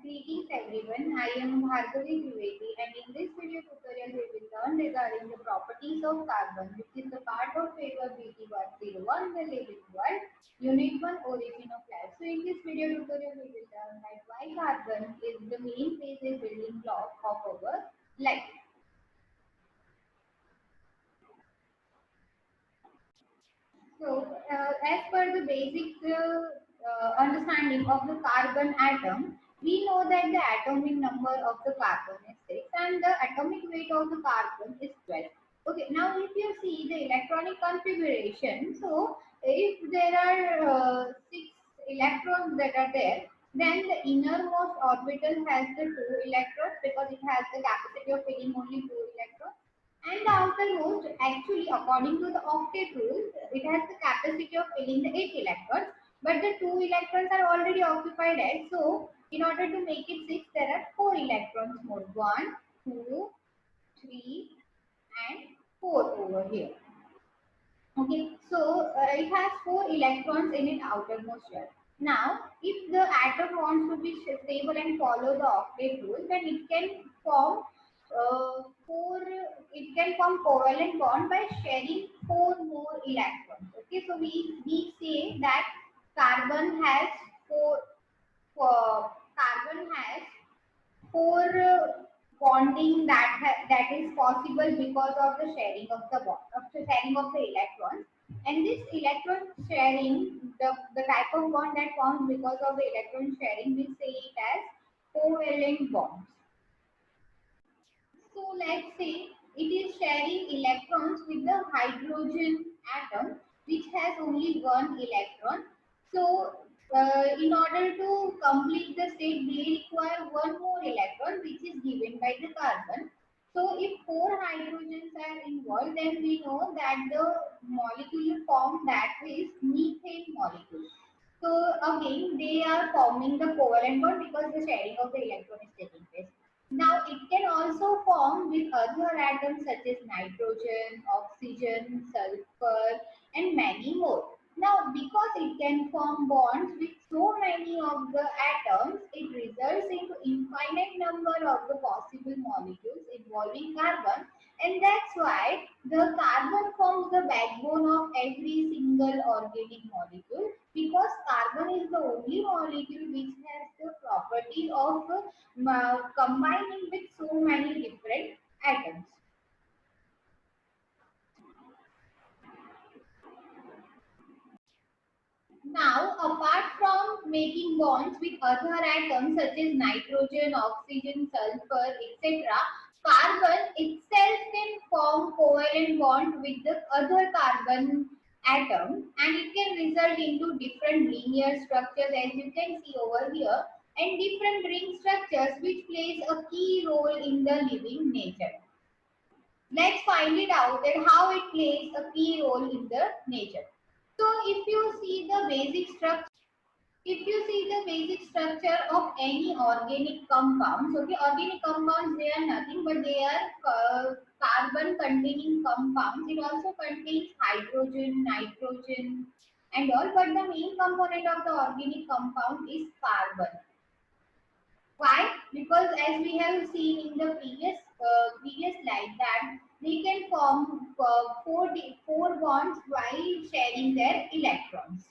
Greetings everyone, I am Bhargavi Trivedi and in this video tutorial we will learn regarding the properties of carbon which is the part of paper BT 101 the living world, unit 1 origin of life. So in this video tutorial we will learn that why carbon is the main basic building block of our life. As per the basic understanding of the carbon atom, we know that the atomic number of the carbon is 6 and the atomic weight of the carbon is 12. Okay, now if you see the electronic configuration, so if there are 6 electrons that are there, then the innermost orbital has the 2 electrons because it has the capacity of filling only 2 electrons, and the outermost, actually, according to the octet rule, it has the capacity of filling the 8 electrons, but the 2 electrons are already occupied at. So, in order to make it 6, there are 4 electrons more. 1, 2, 3, and 4 over here. Okay, so it has 4 electrons in its outermost shell. Now, if the atom wants to be stable and follow the octet rule, then it can form it can form covalent bond by sharing 4 more electrons. Okay, so we say that carbon has 4, carbon has 4 bonding that is possible because of the sharing of the bond, of the sharing of the electrons. And this electron sharing, the type of bond that forms because of the electron sharing, we say it as covalent bonds. So let's say it is sharing electrons with the hydrogen atom which has only one electron. So in order to complete the state, they require one more electron which is given by the carbon. So if 4 hydrogens are involved, then we know that the molecule formed that is methane molecule. So again, they are forming the covalent bond because the sharing of the electron is taking place. Now it can also form with other atoms such as nitrogen, oxygen, sulfur, and many more. Now because it can form bonds with so many of the atoms, it results into infinite number of the possible molecules involving carbon, and that's why the carbon forms the backbone of every single organic molecule, because carbon is the only molecule which has the property of combining with so many different atoms. Now, apart from making bonds with other atoms such as nitrogen, oxygen, sulfur, etc., carbon itself can form covalent bond with the other carbon atom, and it can result into different linear structures as you can see over here, and different ring structures which plays a key role in the living nature. Let's find it out that how it plays a key role in the nature. So if you see the basic structure, of any organic compounds, okay, organic compounds, they are nothing but they are carbon containing compounds. It also contains hydrogen, nitrogen, and all, but the main component of the organic compound is carbon. Why? Because as we have seen in the previous slide that they can form four bonds while sharing their electrons.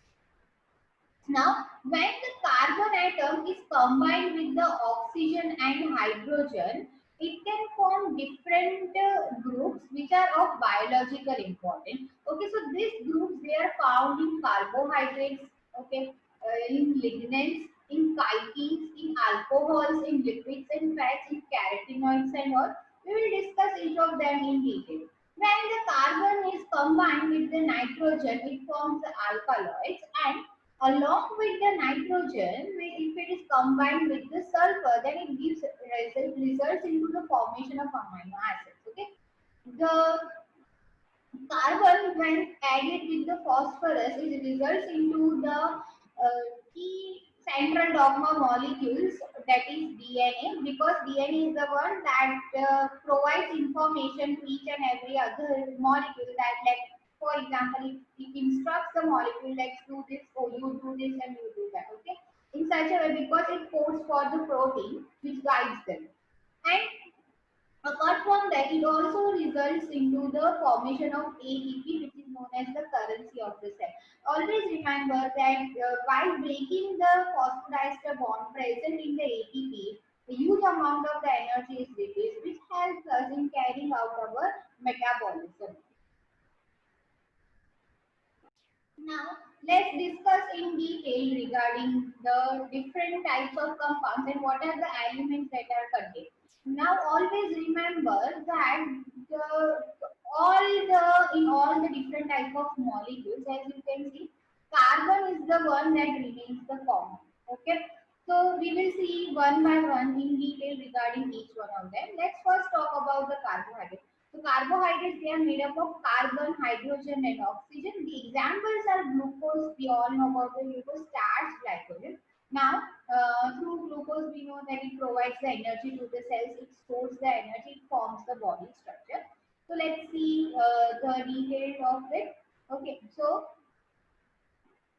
Now, when the carbon atom is combined with the oxygen and hydrogen, it can form different groups which are of biological importance. Okay, so these groups, they are found in carbohydrates, okay, in lignans, in chitins, in alcohols, in lipids and fats, in carotenoids and all. We will discuss each of them in detail. When the carbon is combined with the nitrogen, it forms the alkaloids, and along with the nitrogen, if it is combined with the sulfur, then it gives results into the formation of amino acids. Okay, the carbon when added with the phosphorus, it results into the key central dogma molecules, that is DNA, because DNA is the one that provides information to each and every other molecule that, like, for example, it instructs the molecule, let's do this, or you do this and you do that. Okay, in such a way because it codes for the protein which guides them. And apart from that, it also results into the formation of ATP, which is known as the currency of the cell. Always remember that by breaking the phosphodiester bond present in the ATP, a huge amount of the energy is released, which helps us in carrying out our metabolism. Now, let's discuss in detail regarding the different types of compounds and what are the elements that are contained. Now, always remember that the in all the different type of molecules, as you can see, carbon is the one that remains the common. Okay, so we will see one by one in detail regarding each one of them. Let's first talk about the carbohydrates. So carbohydrates, they are made up of carbon, hydrogen and oxygen. The examples are glucose. We all know about the glucose, starch, glycogen. Now, through glucose, we know that it provides the energy to the cells. It stores the energy, it forms the body structure. So let's see the details of it. Okay, so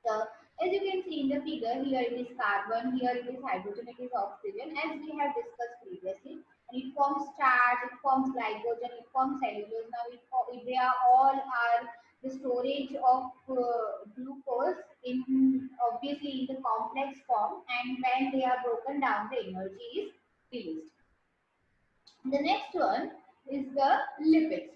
uh, as you can see in the figure, here it is carbon, here it is hydrogen, it is oxygen, as we have discussed previously. And it forms starch, it forms glycogen, it forms cellulose. Now, they are all are the storage of glucose in obviously in the complex form, and when they are broken down, the energy is released. The next one is the lipids.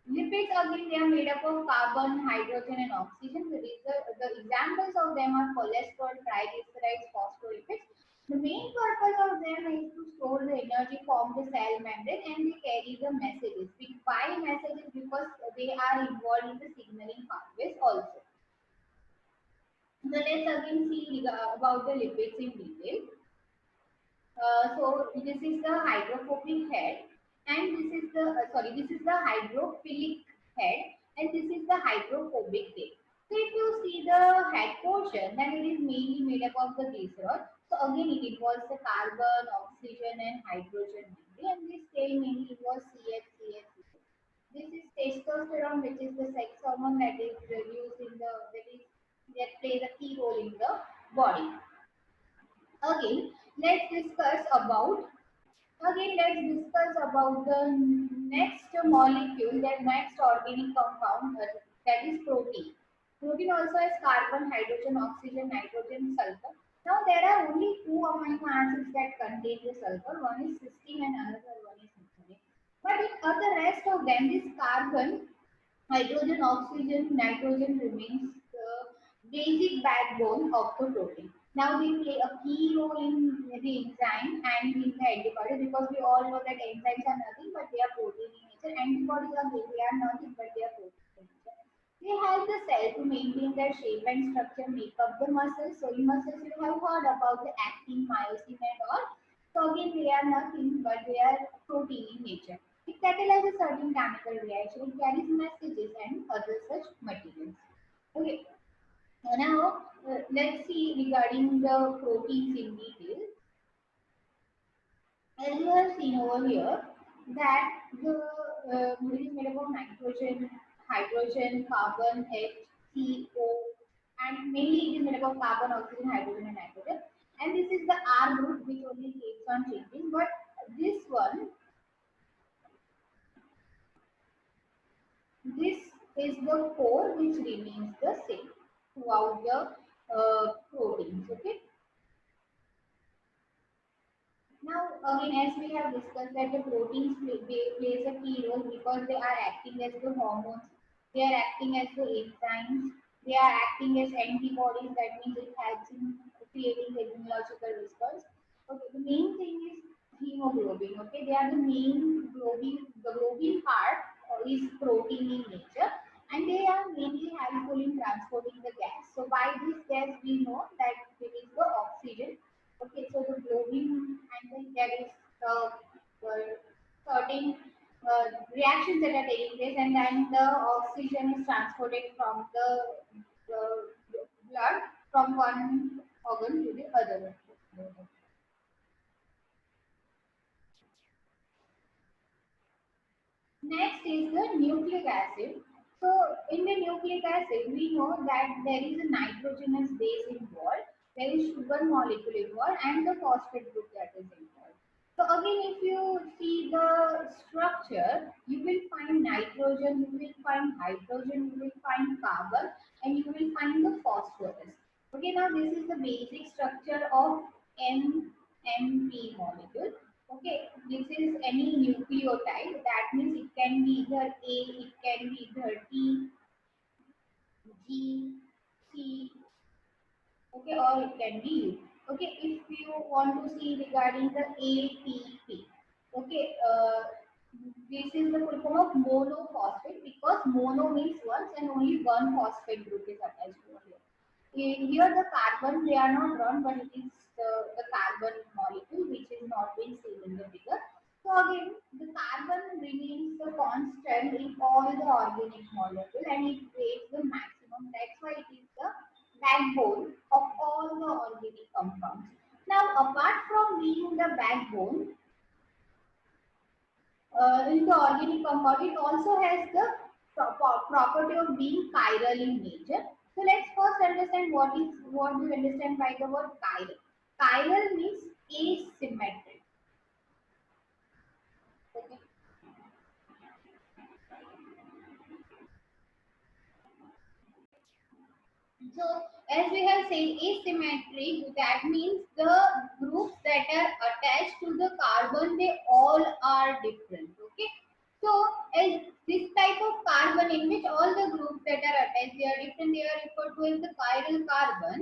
Lipids again they are made up of carbon, hydrogen and oxygen. The examples of them are cholesterol, triglycerides, phospholipids. The main purpose of them is to store the energy, form the cell membrane and they carry the messages. Why messages? Because they are involved in the signaling pathways also. So let's again see about the lipids in detail. So this is the hydrophobic head, and this is the this is the hydrophilic head, and this is the hydrophobic head. So if you see the head portion, then it is mainly made up of the glycerol. So again, it involves the carbon, oxygen, and hydrogen mainly, and this tail mainly involves CH. This is testosterone, which is the sex hormone that is produced in the that plays a key role in the body. Again, let's discuss about let's discuss about the next molecule, that next organic compound that is protein. Protein also has carbon, hydrogen, oxygen, nitrogen, sulfur. Now there are only two amino acids that contain the sulfur. One is cysteine and another one is methionine. But in other rest of them, this carbon, hydrogen, oxygen, nitrogen remains the basic backbone of the protein. Now they play a key role in the enzyme and in the antibodies because we all know that enzymes are nothing but they are protein in nature. Antibodies are they are nothing but they are protein in nature. They help the cell to maintain their shape and structure, make up the muscles. So in muscles you have heard about the actin, myosin and all. So again they are nothing but they are protein in nature. It catalyzes certain chemical reaction, it carries messages and other such materials. Okay, now let's see regarding the proteins in detail. As you have seen over here, that the it is made up of nitrogen, hydrogen, carbon, H, C, O, and mainly it is made up of carbon, oxygen, hydrogen, and nitrogen. And this is the R group which only keeps on changing. But this one, this is the core which remains the same throughout the proteins. Okay. Now, again, as we have discussed that the proteins plays a key role because they are acting as the hormones, they are acting as the enzymes, they are acting as antibodies. That means it helps in creating the immunological response. Okay, the main thing is hemoglobin. Okay, they are the main globin. The globin part is protein in nature, and they are mainly helpful in transporting the gas. So by this gas, we know that it is the oxygen. Okay, so the globin and then there is certain reactions that are taking place, and then the oxygen is transported from the blood from one organ to the other. Next is the nucleic acid. So in the nucleic acid, we know that there is a nitrogenous base involved. There is sugar molecule involved and the phosphate group that is involved. So again, if you see the structure, you will find nitrogen, you will find hydrogen, you will find carbon, and you will find the phosphorus. Okay, now this is the basic structure of NMP molecule. Okay, this is any nucleotide. That means it can be either A, it can be either T, G, C, okay, or it can be U. Okay, if you want to see regarding the ATP, okay, this is the full form of monophosphate because mono means once and only one phosphate group is attached over here. Here the carbon they are not drawn, but it is the carbon molecule which is not being seen in the figure. So again, the carbon remains the constant in all the organic molecule and it weighs the maximum. That's why it is the backbone of all the organic compounds. Now, apart from being the backbone, in the organic compound, it also has the property of being chiral in nature. So let's first understand what do you understand by the word chiral. Chiral means asymmetric. Okay. So, as we have said, asymmetric, that means the groups that are attached to the carbon, they all are different. Okay. So, as this type of carbon in which all the groups that are attached, they are different, they are referred to as the chiral carbon.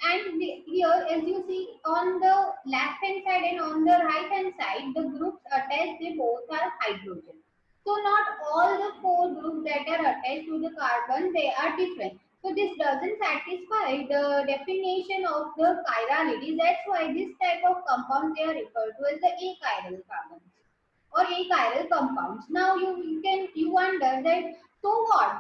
And here, as you see on the left hand side and on the right hand side, the groups attached, they both are hydrogen. So not all the four groups that are attached to the carbon, they are different. So this doesn't satisfy the definition of the chirality. That's why this type of compounds they are referred to as the achiral carbons or achiral compounds. Now you wonder that so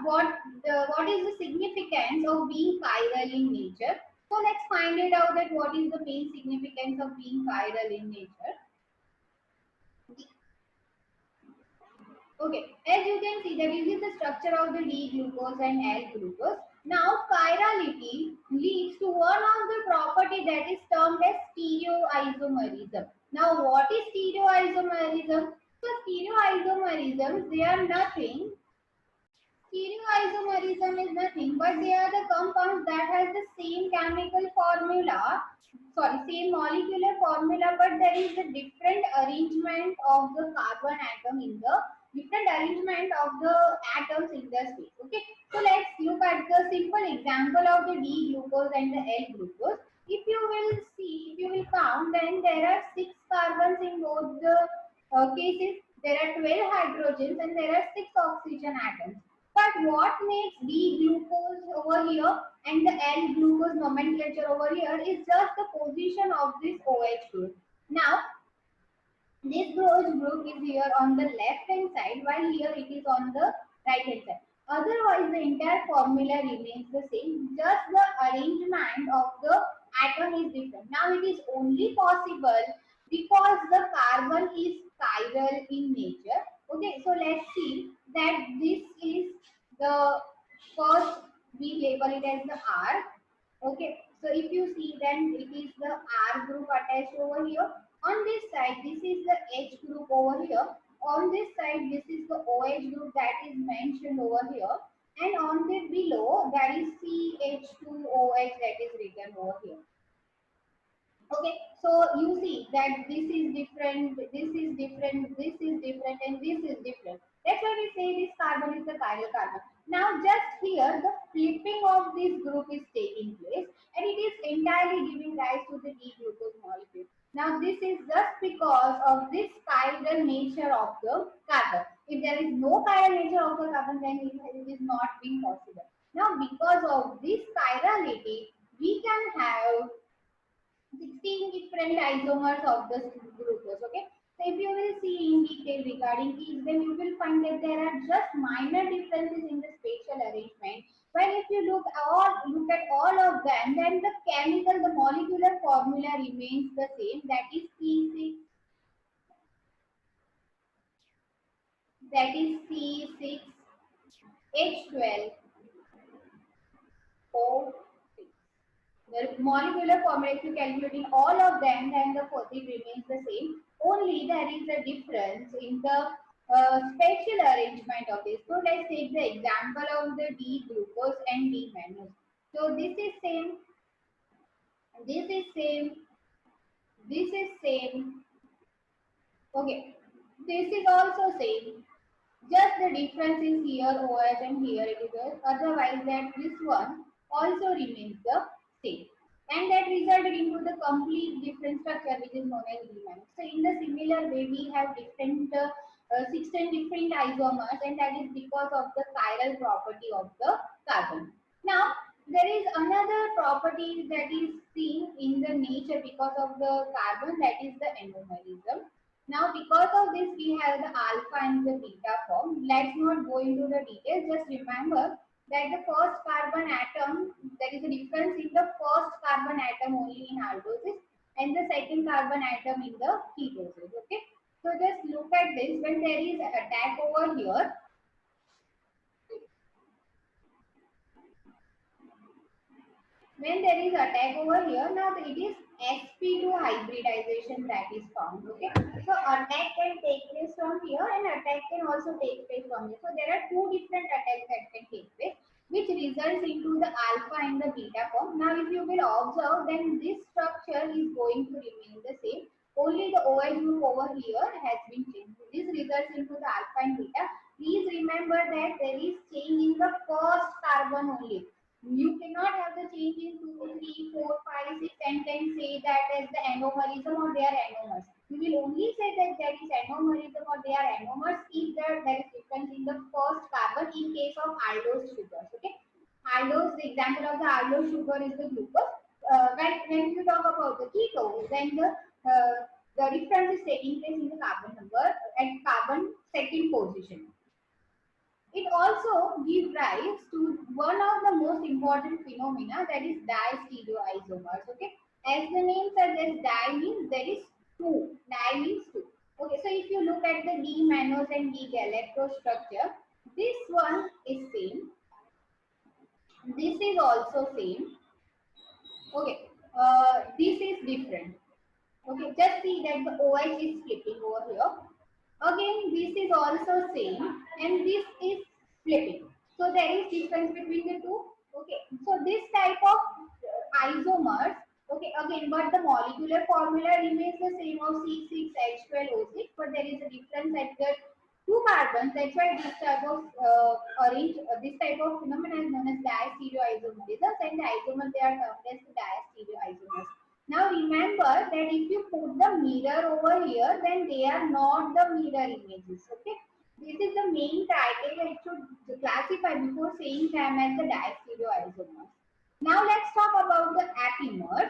what is the significance of being chiral in nature? So let's find it out that what is the main significance of being chiral in nature. Okay, as you can see that this is the structure of the D-glucose and L-glucose. Now, chirality leads to one of the property that is termed as stereoisomerism. Now, what is stereoisomerism? So, stereoisomerism, they are nothing. Stereoisomerism is nothing but they are the compounds that has the same chemical formula, sorry, same molecular formula, but there is a different arrangement of the carbon atom in the different arrangement of the atoms in the space. Okay, so let's look at the simple example of the D glucose and the L glucose. If you will see, if you will count, then there are 6 carbons in both the cases. There are 12 hydrogens and there are 6 oxygen atoms. But what makes D-glucose over here and the L-glucose nomenclature over here is just the position of this OH group. Now, this OH group is here on the left hand side while here it is on the right hand side. Otherwise, the entire formula remains the same, just the arrangement of the atom is different. Now, it is only possible because the carbon is chiral in nature. Okay, so let's see that this is the first, we label it as the R. Okay, so if you see then it is the R group attached over here. On this side, this is the H group over here. On this side, this is the OH group that is mentioned over here. And on the below, that is CH2OH that is written over here. Okay, so you see that this is different, this is different, this is different, and this is different. That's why we say this carbon is the chiral carbon. Now, just here, the flipping of this group is taking place, and it is entirely giving rise to the D-glucose molecule. Now, this is just because of this chiral nature of the carbon. If there is no chiral nature of the carbon, then it is not being possible. Now, because of this chirality, we can have 16 different isomers of the glucose. Okay, so if you will see in detail regarding each, then you will find that there are just minor differences in the spatial arrangement. When if you look at all of them, then the chemical, the molecular formula remains the same. That is C6, that is C6H12O6. The molecular formula, if you calculating all of them, then the it remains the same. Only there is a difference in the spatial arrangement of this. So let's take the example of the D-glucose and D-mannose. So this is same, this is same, this is same. Okay, this is also same. Just the difference is here OH and here it is OH. Otherwise, that this one also remains the same. And that resulted into the complete different structure which is known as D-mannose. So in the similar way, we have different 16 different isomers, and that is because of the chiral property of the carbon. Now, there is another property that is seen in the nature because of the carbon, that is the endomerism. Now, because of this, we have the alpha and the beta form. Let's not go into the details. Just remember that the first carbon atom, there is a difference in the first carbon atom only in aldosis and the second carbon atom in the ketosis. Okay. So just look at this. When there is an attack over here, when there is attack over here, now it is sp2 hybridization that is found. Okay, so attack can take place from here and attack can also take place from here. So there are two different attacks that can take place, which results into the alpha and the beta form. Now if you will observe, then this structure is going to remain the same, only the OH group over here has been changed. This results into the alpha and beta. Please remember that there is change in the first carbon only. You cannot have the change in 2, 3, 4, 5, 6, and then say that as the anomerism or they are anomers. You will only say that there is anomerism or they are anomers if there is difference in the first carbon in case of aldose sugars. Okay, aldose, the example of the aldose sugar is the glucose. When you talk about the ketone, then the difference is taking place in the carbon number at carbon second position. It also gives rise to one of the most important phenomena, that is distereoisomers. Okay, as the name suggests, di means there is two. Di means two. Okay, so if you look at the D-mannose and D-galactose structure, this one is same. This is also same. Okay, this is different. Okay, just see that the OH is flipping over here. Again, this is also same and this is flipping. So there is difference between the two. Okay, so this type of isomers, okay, again, but the molecular formula remains the same of C6H12O6, but there is a difference at the two carbons. That's why this type of this type of phenomenon is known as diastereoisomerism, and the isomers they are termed as diastereoisomers. Now remember that if you put the mirror over here, then they are not the mirror images. Okay, this is the main criteria it should classify before saying them as the diastereoisomers. Now let's talk about the apimers.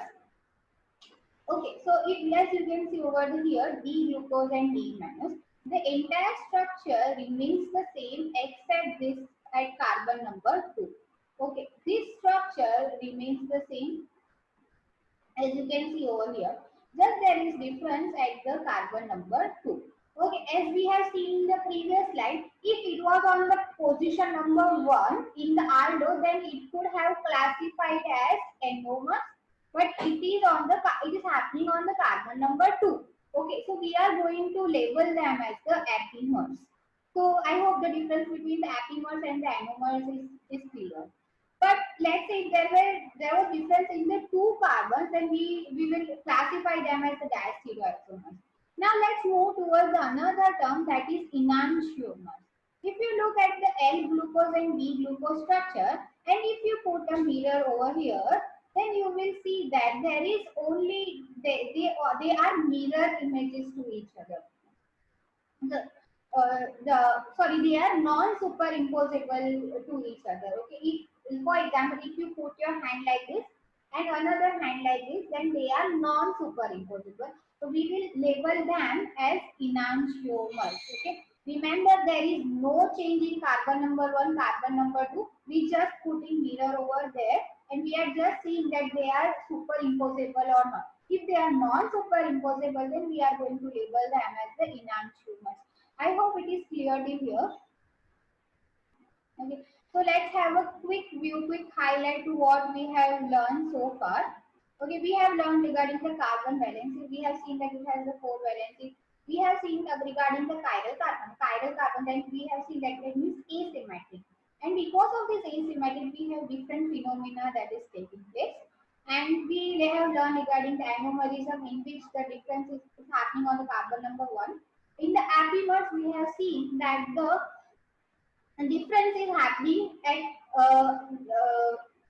Okay, so if as you can see over here, D-glucose and D-mannose, the entire structure remains the same except this at carbon number 2. Okay, this structure remains the same as you can see over here. Just there is difference at the carbon number 2. Okay, as we have seen in the previous slide, if it was on the position number 1 in the aldose, then it could have classified as anomers, but it is on the it is happening on the carbon number 2. Okay, so we are going to label them as the apimers. So I hope the difference between the apimers and the anomers is clear. But let's say there was difference in the two carbons, then we will classify them as the diastereoisomers. Now let's move towards the another term, that is enantiomers. If you look at the L-glucose and D-glucose structure, and if you put a mirror over here, then you will see that there is only they are mirror images to each other. The sorry, they are non-superimposable to each other. Okay, if for example, if you put your hand like this and another hand like this, then they are non-superimposable. So we will label them as enantiomers. Okay, remember there is no change in carbon number 1, carbon number 2. We just putting mirror over there, and we are just seeing that they are superimposable or not. If they are non-superimposable, then we are going to label them as the enantiomers. I hope it is clear till here. Okay. So let's have a quick highlight to what we have learned so far. Okay, we have learned regarding the carbon valency. We have seen that it has the four valency. We have seen regarding the chiral carbon. Chiral carbon, then we have seen that it means asymmetric. And because of this asymmetric, we have different phenomena that is taking place. And we have learned regarding the anomalism in which the difference is happening on the carbon number one. In the apimers, we have seen that the difference is happening at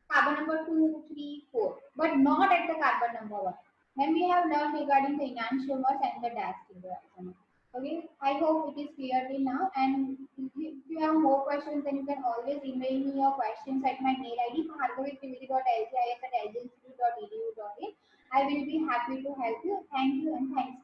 carbon number 2, 3, 4, but not at the carbon number 1. Then we have learned regarding the enantiomers and the diastereoisomers. Okay, I hope it is clear till now. And if you have more questions, then you can always email me your questions at my mail ID bhargavitrivedi.lgis@lginstitute.edu.in. I will be happy to help you. Thank you and thanks.